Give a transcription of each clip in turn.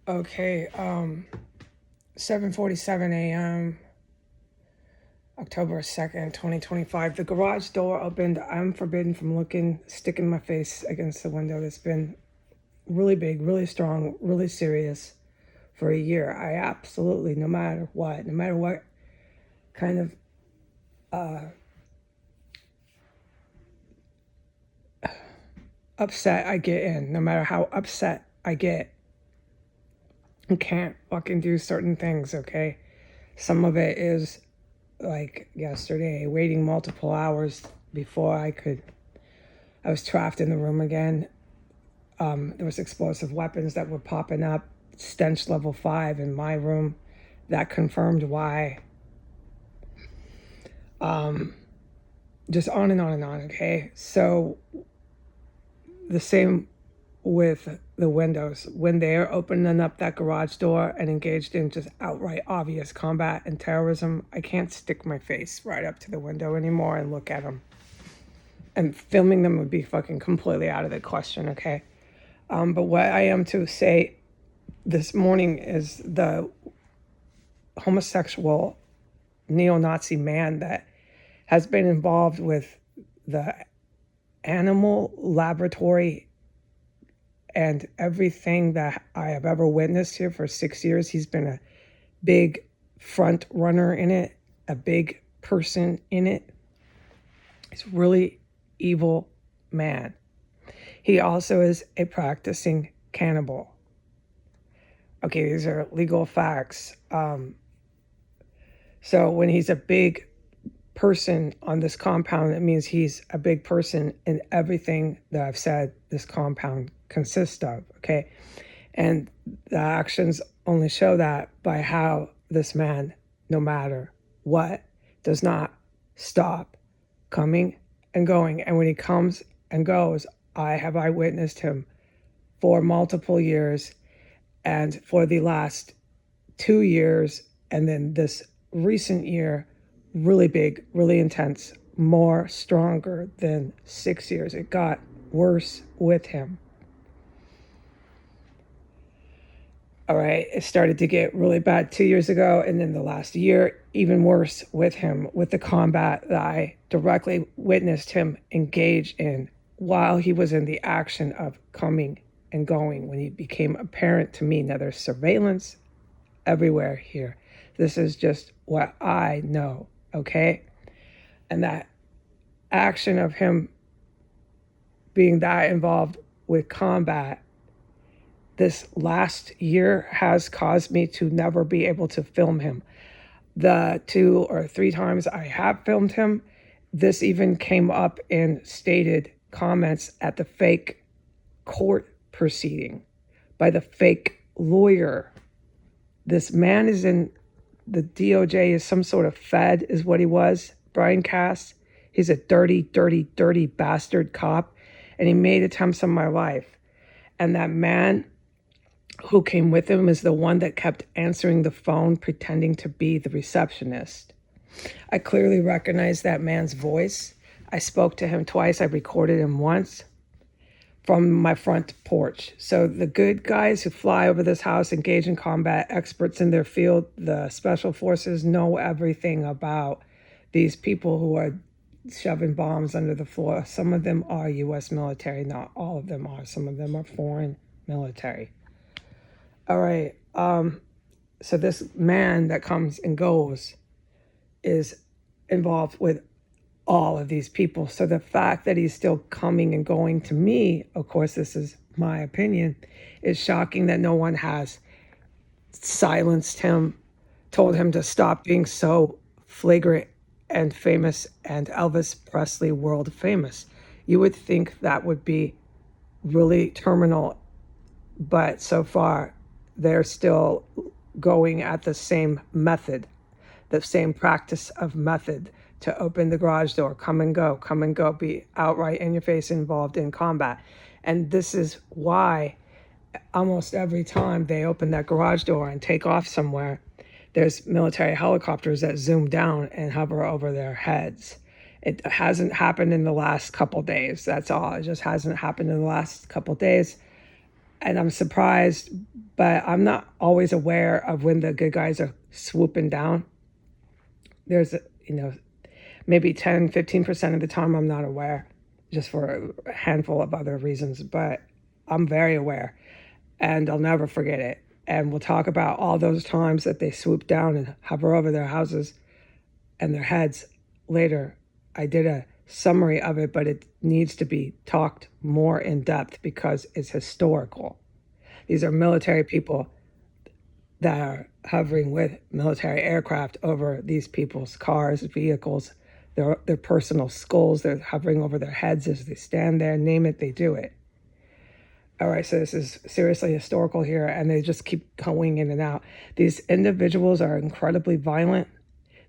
Okay, 7:47 a.m., October 2nd, 2025. The garage door opened. I'm forbidden from looking, sticking my face against the window that's been really big, really strong, really serious for a year. I absolutely, no matter what kind of upset I get in, no matter how upset I get, I can't fucking do certain things, okay? Some of it is like yesterday, waiting multiple hours before I was trapped in the room again. There was explosive weapons that were popping up, stench level 5 in my room. That confirmed why. Just on and on and on, okay? So the same with the windows. When they're opening up that garage door and engaged in just outright obvious combat and terrorism, I can't stick my face right up to the window anymore and look at them. And filming them would be fucking completely out of the question, okay? But what I am to say this morning is the homosexual neo-Nazi man that has been involved with the animal laboratory and everything that I have ever witnessed here for 6 years. He's been a big front runner in it, a big person in it. He's a really evil man. He also is a practicing cannibal. Okay, these are legal facts. So when he's a big person on this compound, it means he's a big person in everything that I've said this compound consists of, okay? And the actions only show that by how this man, no matter what, does not stop coming and going. And when he comes and goes, I have eyewitnessed him for multiple years, and for the last 2 years, and then this recent year, really big, really intense, more stronger than 6 years. It got worse with him. All right, it started to get really bad 2 years ago, and then the last year, even worse with him, with the combat that I directly witnessed him engage in while he was in the action of coming and going, when he became apparent to me. Now, there's surveillance everywhere here. This is just what I know, okay? And that action of him being that involved with combat this last year has caused me to never be able to film him. The 2 or 3 times I have filmed him, this even came up in stated comments at the fake court proceeding by the fake lawyer. This man is in the DOJ, is some sort of Fed, is what he was, Brian Cass. He's a dirty, dirty, dirty bastard cop, and he made attempts on my life. And that man who came with him is the one that kept answering the phone, pretending to be the receptionist. I clearly recognized that man's voice. I spoke to him twice. I recorded him once from my front porch. So the good guys who fly over this house, engage in combat, experts in their field, the special forces, know everything about these people who are shoving bombs under the floor. Some of them are U.S. military. Not all of them are. Some of them are foreign military. All right. So this man that comes and goes is involved with all of these people. So the fact that he's still coming and going, to me, of course, this is my opinion, is shocking that no one has silenced him, told him to stop being so flagrant and famous and Elvis Presley world famous. You would think that would be really terminal, but so far they're still going at the same method, the same practice of method to open the garage door, come and go, be outright in your face involved in combat. And this is why almost every time they open that garage door and take off somewhere, there's military helicopters that zoom down and hover over their heads. It hasn't happened in the last couple days. That's all. It just hasn't happened in the last couple days. and I'm surprised, but I'm not always aware of when the good guys are swooping down. There's, maybe 10, 15% of the time I'm not aware, just for a handful of other reasons, but I'm very aware, and I'll never forget it. And we'll talk about all those times that they swoop down and hover over their houses and their heads later. I did a summary of it, but it needs to be talked more in depth because it's historical. These are military people that are hovering with military aircraft over these people's cars, vehicles, their personal skulls. They're hovering over their heads as they stand there. Name it, they do it. All right, so this is seriously historical here, and they just keep going in and out. These individuals are incredibly violent.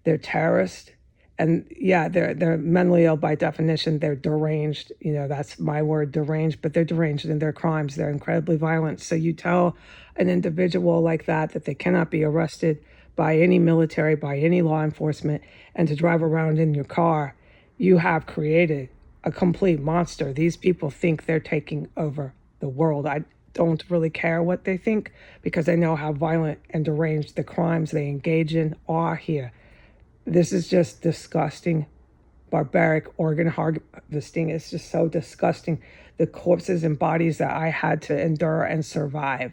They're terrorists, and yeah, they're mentally ill by definition. They're deranged. That's my word, deranged. But they're deranged in their crimes. They're incredibly violent. So you tell an individual like that they cannot be arrested by any military, by any law enforcement, and to drive around in your car. You have created a complete monster. These people think they're taking over the world. I don't really care what they think because I know how violent and deranged the crimes they engage in are here. This is just disgusting, barbaric organ harvesting. It's just so disgusting. The corpses and bodies that I had to endure and survive.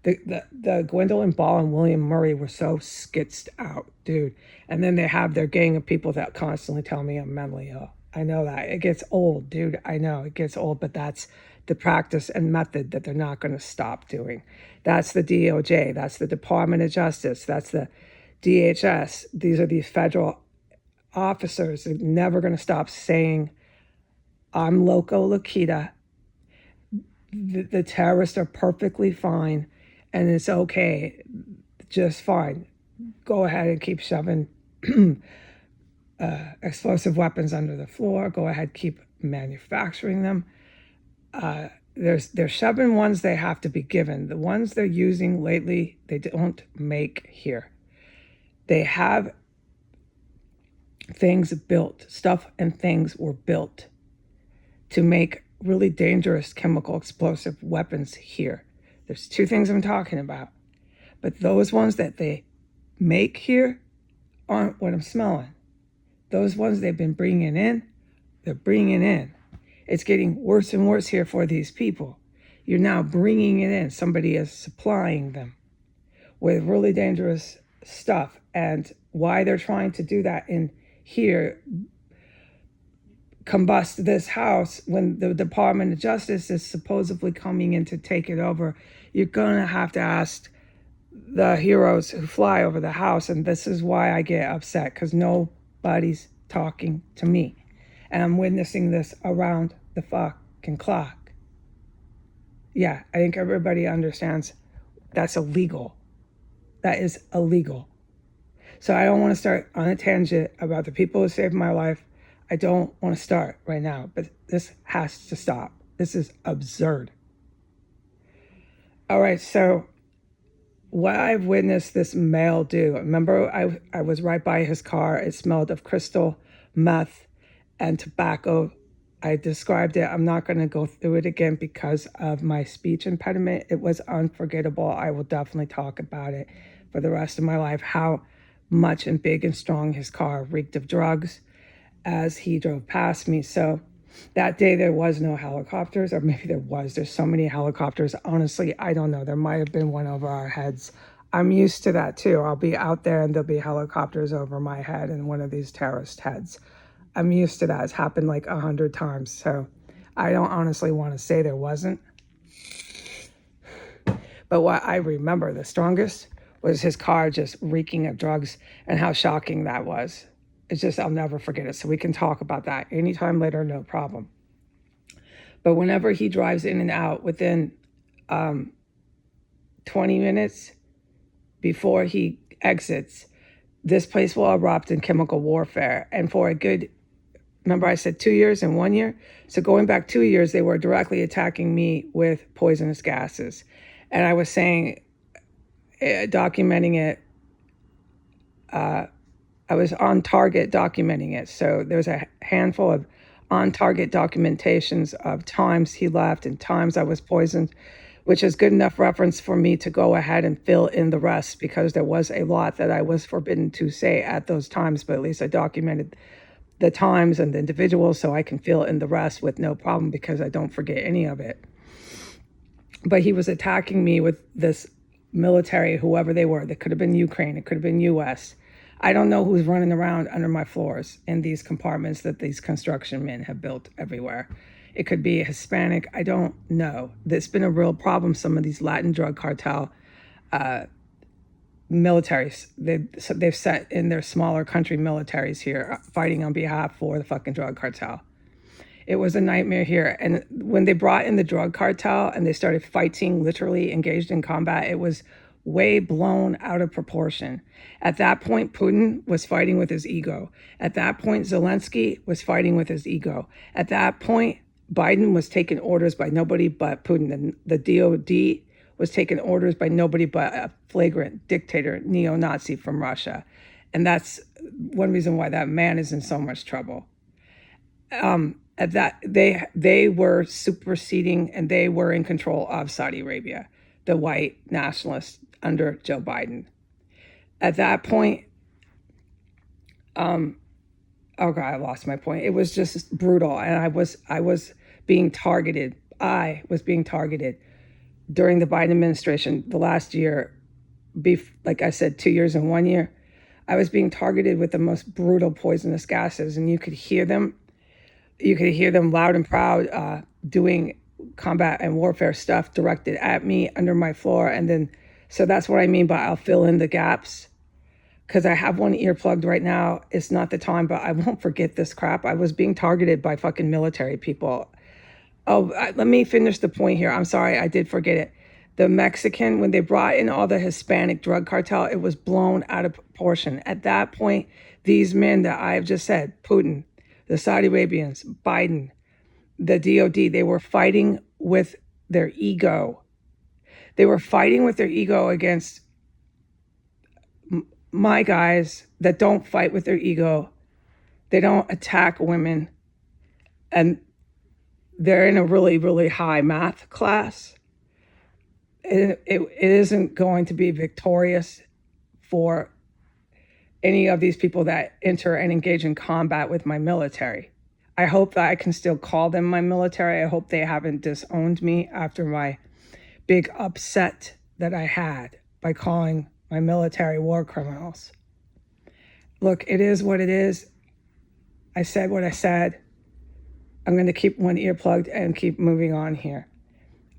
The Gwendolyn Ball and William Murray were so skitzed out, dude. And then they have their gang of people that constantly tell me I'm mentally ill. I know that. It gets old, dude. I know it gets old, but that's the practice and method that they're not going to stop doing. That's the DOJ. That's the Department of Justice. That's the DHS. These are these federal officers. They're never going to stop saying, I'm Loco Lakita. The terrorists are perfectly fine, and it's okay, just fine. Go ahead and keep shoving explosive weapons under the floor. Go ahead, keep manufacturing them. They're shoving ones they have to be given. The ones they're using lately, they don't make here. They have things built, stuff and things were built to make really dangerous chemical explosive weapons here. There's two things I'm talking about. But those ones that they make here aren't what I'm smelling. Those ones they've been bringing in, they're bringing in. It's getting worse and worse here for these people. You're now bringing it in. Somebody is supplying them with really dangerous stuff. And why they're trying to do that in here, combust this house when the Department of Justice is supposedly coming in to take it over, you're going to have to ask the heroes who fly over the house. And this is why I get upset, because nobody's talking to me. And I'm witnessing this around the fucking clock. Yeah, I think everybody understands that's illegal. That is illegal. So I don't want to start on a tangent about the people who saved my life. I don't want to start right now, but this has to stop. This is absurd. All right, so what I've witnessed this male do, remember I was right by his car. It smelled of crystal, meth, and tobacco. I described it. I'm not going to go through it again because of my speech impediment. It was unforgettable. I will definitely talk about it for the rest of my life, how much and big and strong his car reeked of drugs as he drove past me. So that day there was no helicopters, or maybe there was. There's so many helicopters. Honestly, I don't know. There might have been one over our heads. I'm used to that too. I'll be out there and there'll be helicopters over my head and one of these terrorist heads. I'm used to that. It's happened like 100 times. So I don't honestly want to say there wasn't. But what I remember the strongest was his car just reeking of drugs and how shocking that was. It's just, I'll never forget it. So we can talk about that anytime later, no problem. But whenever he drives in and out within 20 minutes before he exits, this place will erupt in chemical warfare. And for a good, remember I said 2 years and 1 year? So going back 2 years, they were directly attacking me with poisonous gases. And I was saying, documenting it, I was on target documenting it. So there's a handful of on target documentations of times he left and times I was poisoned, which is good enough reference for me to go ahead and fill in the rest, because there was a lot that I was forbidden to say at those times, but at least I documented the times and the individuals so I can fill in the rest with no problem, because I don't forget any of it. But he was attacking me with this military, whoever they were. That could have been Ukraine, it could have been US. I don't know who's running around under my floors in these compartments that these construction men have built everywhere. It could be Hispanic, I don't know. There's been a real problem. Some of these Latin drug cartel militaries, they've set in their smaller country militaries here fighting on behalf for the fucking drug cartel. It was a nightmare here. And when they brought in the drug cartel and they started fighting, literally engaged in combat, it was way blown out of proportion. At that point, Putin was fighting with his ego. At that point, Zelensky was fighting with his ego. At that point, Biden was taking orders by nobody but Putin. And the DOD was taking orders by nobody but a flagrant dictator, neo-Nazi from Russia. And that's one reason why that man is in so much trouble. At that, they were superseding and they were in control of Saudi Arabia, the white nationalists under Joe Biden. At that point, oh God, I lost my point. It was just brutal, and I was being targeted. I was being targeted during the Biden administration. The last year, like I said, 2 years and 1 year, I was being targeted with the most brutal poisonous gases, and you could hear them. You could hear them loud and proud doing combat and warfare stuff directed at me under my floor. And then, so that's what I mean by I'll fill in the gaps, because I have one ear plugged right now. It's not the time, but I won't forget this crap. I was being targeted by fucking military people. Oh, let me finish the point here. I'm sorry, I did forget it. The Mexican, when they brought in all the Hispanic drug cartel, it was blown out of proportion. At that point, these men that I have just said, Putin, the Saudi Arabians, Biden, the DOD, they were fighting with their ego. They were fighting with their ego against my guys that don't fight with their ego. They don't attack women. And they're in a really, really high math class. It isn't going to be victorious for any of these people that enter and engage in combat with my military. I hope that I can still call them my military. I hope they haven't disowned me after my big upset that I had by calling my military war criminals. Look, it is what it is. I said what I said. I'm going to keep one ear plugged and keep moving on here.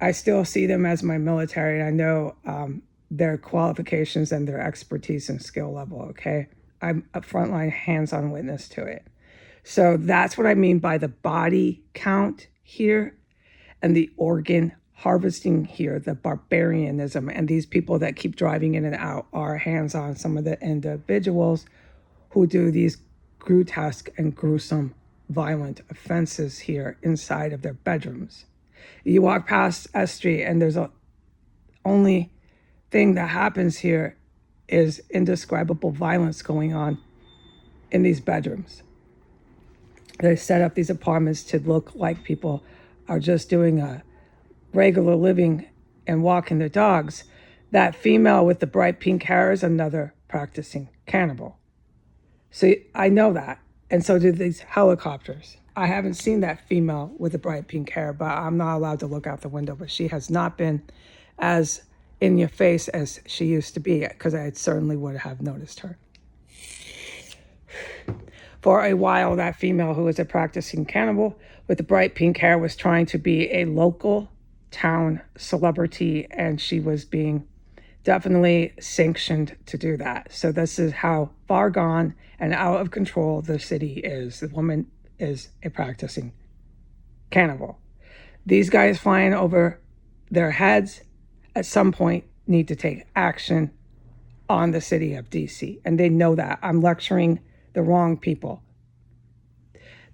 I still see them as my military, and I know their qualifications and their expertise and skill level, okay? I'm a frontline hands-on witness to it. So that's what I mean by the body count here and the organ harvesting here, the barbarianism, and these people that keep driving in and out are hands-on, some of the individuals who do these grotesque and gruesome violent offenses here inside of their bedrooms. You walk past S Street and there's a only thing that happens here is indescribable violence going on in these bedrooms. They set up these apartments to look like people are just doing a regular living and walking their dogs. That female with the bright pink hair is another practicing cannibal. So I know that. And so do these helicopters. I haven't seen that female with the bright pink hair, but I'm not allowed to look out the window. But she has not been as in your face as she used to be, because I certainly would have noticed her. For a while, that female who was a practicing cannibal with the bright pink hair was trying to be a local town celebrity, and she was being definitely sanctioned to do that. So this is how far gone and out of control the city is. The woman is a practicing cannibal. These guys flying over their heads at some point need to take action on the city of DC. And they know that. I'm lecturing the wrong people.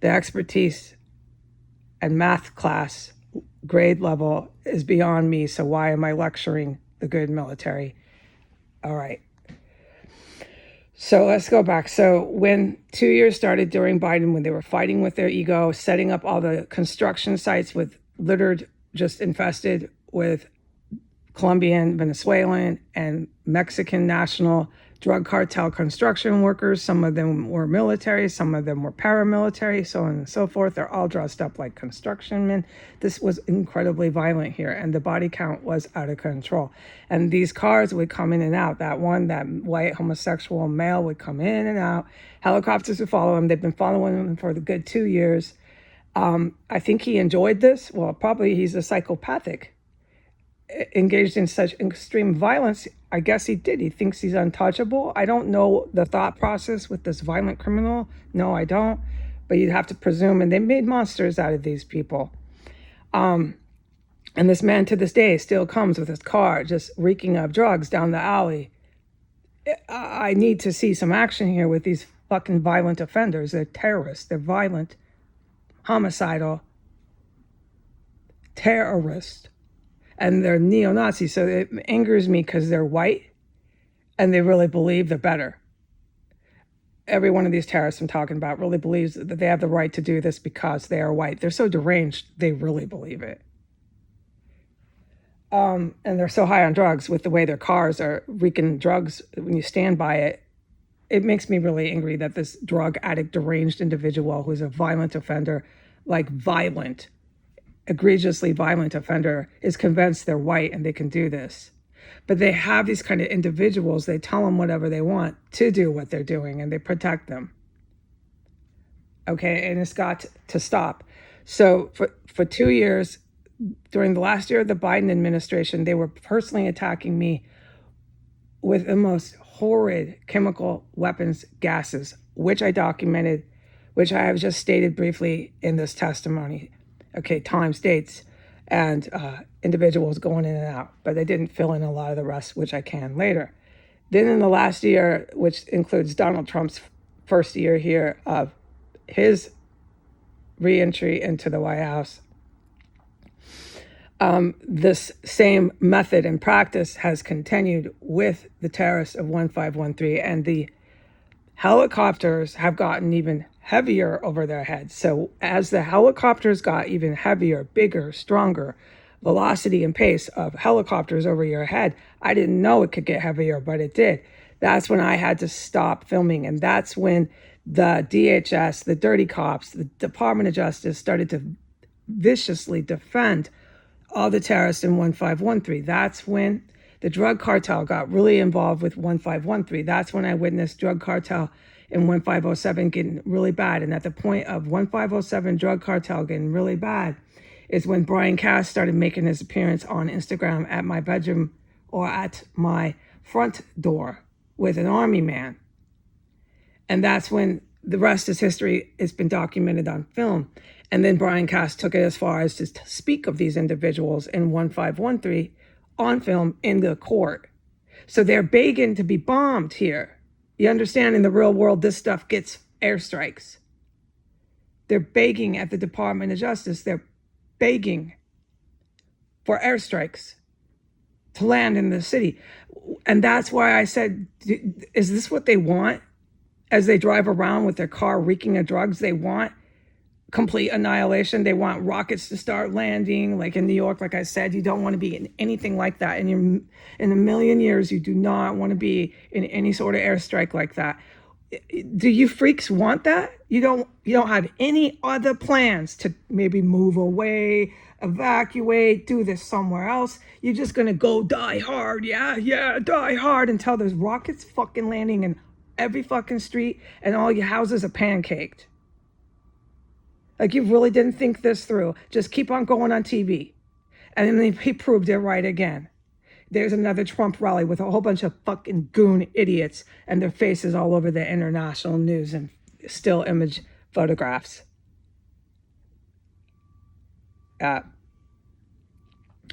The expertise and math class grade level is beyond me. So why am I lecturing the good military? All right. So let's go back. So when 2 years started during Biden, when they were fighting with their ego, setting up all the construction sites with littered, just infested with Colombian, Venezuelan, and Mexican national drug cartel construction workers. Some of them were military, some of them were paramilitary, so on and so forth. They're all dressed up like construction men. This was incredibly violent here, and the body count was out of control. And these cars would come in and out. That white homosexual male would come in and out. Helicopters would follow him. They've been following him for the good 2 years. I think he enjoyed this. Well, probably he's a psychopathic engaged in such extreme violence. I guess he did. He thinks he's untouchable. I don't know the thought process with this violent criminal. No, I don't. But you'd have to presume. And they made monsters out of these people. And this man to this day still comes with his car just reeking of drugs down the alley. I need to see some action here with these fucking violent offenders. They're terrorists. They're violent, homicidal, terrorists. And they're neo-Nazis. So it angers me because they're white and they really believe they're better. Every one of these terrorists I'm talking about really believes that they have the right to do this because they are white. They're so deranged, they really believe it. And they're so high on drugs with the way their cars are reeking drugs. When you stand by it, it makes me really angry that this drug addict, deranged individual who's a violent offender, like violent, egregiously violent offender, is convinced they're white and they can do this. But they have these kind of individuals, they tell them whatever they want to do what they're doing and they protect them. Okay, and it's got to stop. So for 2 years, during the last year of the Biden administration, they were personally attacking me with the most horrid chemical weapons gases, which I documented, which I have just stated briefly in this testimony. Okay, times, dates, and individuals going in and out, but they didn't fill in a lot of the rest, which I can later. Then in the last year, which includes Donald Trump's first year here of his reentry into the White House, this same method and practice has continued with the terrorists of 1513, and the helicopters have gotten even heavier over their heads. So as the helicopters got even heavier, bigger, stronger, velocity and pace of helicopters over your head, I didn't know it could get heavier, but it did. That's when I had to stop filming. And that's when the DHS, the dirty cops, the Department of Justice started to viciously defend all the terrorists in 1513. That's when the drug cartel got really involved with 1513. That's when I witnessed drug cartel in 1507 getting really bad. And at the point of 1507 drug cartel getting really bad is when Brian Cass started making his appearance on Instagram at my bedroom or at my front door with an army man. And that's when the rest is history. It's been documented on film. And then Brian Cass took it as far as to speak of these individuals in 1513 on film in the court. So they're begging to be bombed here. You understand, in the real world, this stuff gets airstrikes. They're begging at the Department of Justice. They're begging for airstrikes to land in the city. And that's why I said, is this what they want? As they drive around with their car reeking of drugs, they want complete annihilation. They want rockets to start landing, like in New York. Like I said, you don't want to be in anything like that. In a million years, you do not want to be in any sort of airstrike like that. Do you freaks want that? You don't have any other plans to maybe move away, evacuate, do this somewhere else. You're just gonna go die hard, yeah, die hard until there's rockets fucking landing in every fucking street and all your houses are pancaked. Like, you really didn't think this through. Just keep on going on TV. And then he proved it right again. There's another Trump rally with a whole bunch of fucking goon idiots and their faces all over the international news and still image photographs.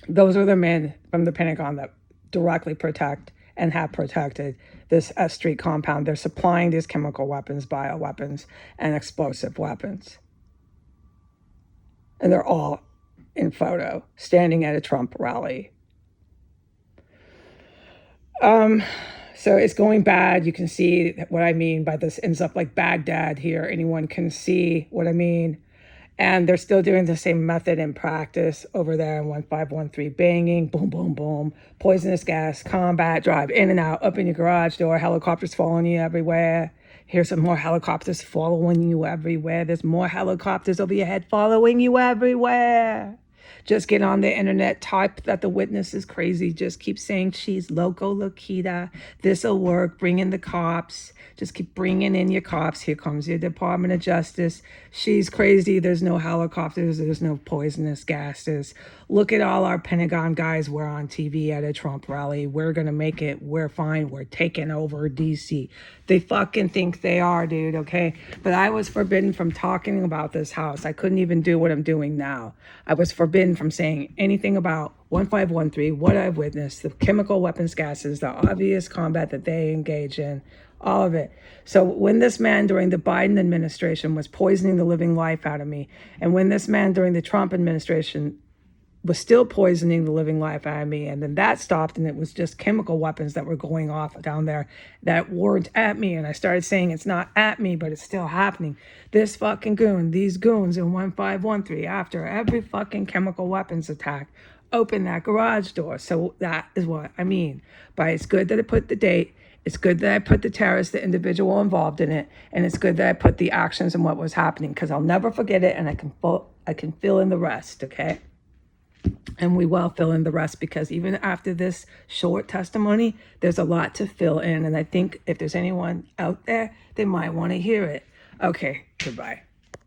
Those are the men from the Pentagon that directly protect and have protected this S Street compound. They're supplying these chemical weapons, bioweapons, and explosive weapons. And they're all in photo, standing at a Trump rally. So it's going bad. You can see what I mean by this ends up like Baghdad here. Anyone can see what I mean. And they're still doing the same method in practice over there in 1513, banging, boom, boom, boom, poisonous gas, combat, drive in and out, up in your garage door, helicopters following you everywhere. Here's some more helicopters following you everywhere. There's more helicopters over your head following you everywhere. Just get on the internet, type that the witness is crazy. Just keep saying she's loco loquita. This'll work. Bring in the cops. Just keep bringing in your cops. Here comes your Department of Justice. She's crazy. There's no helicopters. There's no poisonous gases. Look at all our Pentagon guys. We're on TV at a Trump rally. We're going to make it. We're fine. We're taking over DC. They fucking think they are, dude, okay? But I was forbidden from talking about this house. I couldn't even do what I'm doing now. I was forbidden from saying anything about 1513, what I've witnessed, the chemical weapons gases, the obvious combat that they engage in, all of it. So when this man during the Biden administration was poisoning the living life out of me, and when this man during the Trump administration was still poisoning the living life out of me, and then that stopped, and it was just chemical weapons that were going off down there that weren't at me, and I started saying it's not at me, but it's still happening. This fucking goon, these goons in 1513, after every fucking chemical weapons attack, open that garage door. So that is what I mean by it's good that I put the date, it's good that I put the terrorist, the individual involved in it, and it's good that I put the actions and what was happening, because I'll never forget it, and I can fill in the rest, okay? And we will fill in the rest, because even after this short testimony, there's a lot to fill in. And I think if there's anyone out there, they might want to hear it. Okay, goodbye.